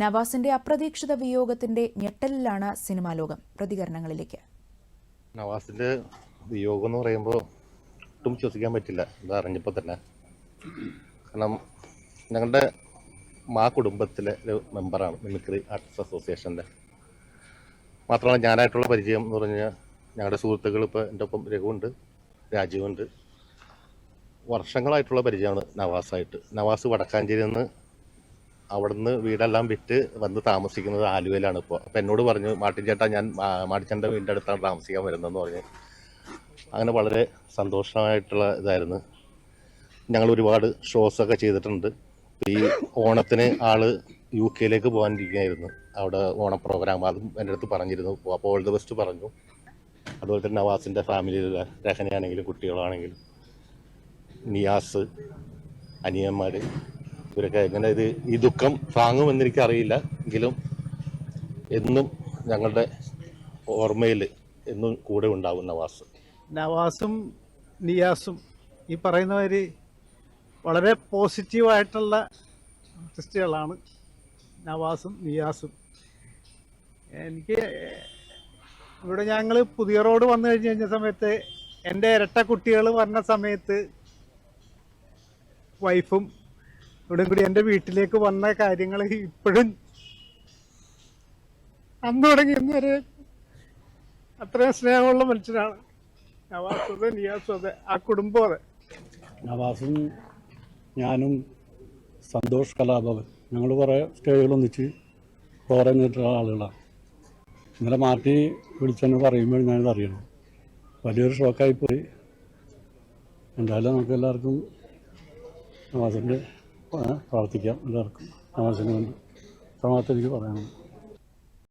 നവാസിന്റെ അപ്രതീക്ഷിത വിയോഗത്തിന്റെ ഞെട്ടലിലാണ് സിനിമാ ലോകം. പ്രതികരണങ്ങളിലേക്ക്. നവാസിന്റെ വിയോഗം എന്ന് പറയുമ്പോൾ ഒട്ടും വിശ്വസിക്കാൻ പറ്റില്ല. ഇത് അറിഞ്ഞപ്പോൾ തന്നെ. കാരണം ഞങ്ങളുടെ കുടുംബത്തിലെ ഒരു മെമ്പറാണ് മിമിക്രി ആർട്ടിസ്റ്റ് അസോസിയേഷൻ്റെ. മാത്രമല്ല ഞാനായിട്ടുള്ള പരിചയം എന്ന് പറഞ്ഞാൽ ഞങ്ങളുടെ സുഹൃത്തുക്കൾ ഇപ്പോൾ എൻ്റെ ഒപ്പം രഘുവുണ്ട്, രാജീവുണ്ട്. വർഷങ്ങളായിട്ടുള്ള പരിചയമാണ് നവാസായിട്ട്. നവാസ് വടക്കാഞ്ചേരിയിൽ നിന്ന് അവിടുന്ന് വീടെല്ലാം വിറ്റ് വന്ന് താമസിക്കുന്നത് ആലുവയിലാണ് ഇപ്പോൾ. അപ്പം എന്നോട് പറഞ്ഞു, മാട്ടിൻ ചേട്ടാ ഞാൻ മാട്ടിച്ചേട്ടൻ്റെ വീടിൻ്റെ അടുത്താണ് താമസിക്കാൻ വരുന്നതെന്ന് പറഞ്ഞ്. അങ്ങനെ വളരെ സന്തോഷമായിട്ടുള്ള ഇതായിരുന്നു. ഞങ്ങൾ ഒരുപാട് ഷോസൊക്കെ ചെയ്തിട്ടുണ്ട്. ഈ ഓണത്തിന് ആള് UK പോകാനിരിക്കുകയായിരുന്നു. അവിടെ ഓണം പ്രോഗ്രാം, അതും എൻ്റെ അടുത്ത് പറഞ്ഞിരുന്നു. അപ്പോൾ ഓൾ ദി ബെസ്റ്റ് പറഞ്ഞു. അതുപോലെ തന്നെ നവാസിൻ്റെ ഫാമിലിയിലുള്ള രഹനയാണെങ്കിലും കുട്ടികളാണെങ്കിലും നിയാസ്, അനിയന്മാർ, ഇവരൊക്കെ എങ്ങനെ ഈ ദുഃഖം താങ്ങുമെന്നെനിക്ക് അറിയില്ല. എങ്കിലും എന്നും ഞങ്ങളുടെ ഓർമ്മയിൽ എന്നും കൂടെ ഉണ്ടാവും നവാസും നിയാസും ഈ പറയുന്നവർ വളരെ പോസിറ്റീവായിട്ടുള്ള ആർട്ടിസ്റ്റുകളാണ്. നവാസും നിയാസും. എനിക്ക് ഇവിടെ ഞങ്ങൾ പുതിയ റോഡ് വന്നു കഴിഞ്ഞ സമയത്ത് എൻ്റെ ഇരട്ട കുട്ടികൾ വന്ന സമയത്ത് വൈഫും ഇവിടെ കൂടി എൻ്റെ വീട്ടിലേക്ക് വന്ന കാര്യങ്ങൾ ഇപ്പോഴും അന്ന് തുടങ്ങി ഇന്ന് വരെ അത്രയും സ്നേഹമുള്ള മനുഷ്യരാണ് നവാസും അതെ, നിയാസും അതെ, ആ കുടുംബം അതെ. നവാസും ഞാനും സന്തോഷ് കലാഭവൻ ഞങ്ങൾ കുറേ സ്റ്റേജുകൾ ഒന്നിച്ച് പ്രോഗ്രാം ചെയ്തിട്ടുള്ള ആളുകളാണ്. ഇന്നലെ മാറ്റി വിളിച്ചെന്ന് പറയുമ്പോൾ ഞാനിത് അറിയണം. വലിയൊരു ഷോക്കായിപ്പോയി. എന്തായാലും നമുക്ക് എല്ലാവർക്കും നവാസിൻ്റെ പ്രാർത്ഥിക്കാം. എല്ലാവർക്കും നവാസിന് വേണ്ടി അത്രമാത്രം എനിക്ക് പറയാനുണ്ട്.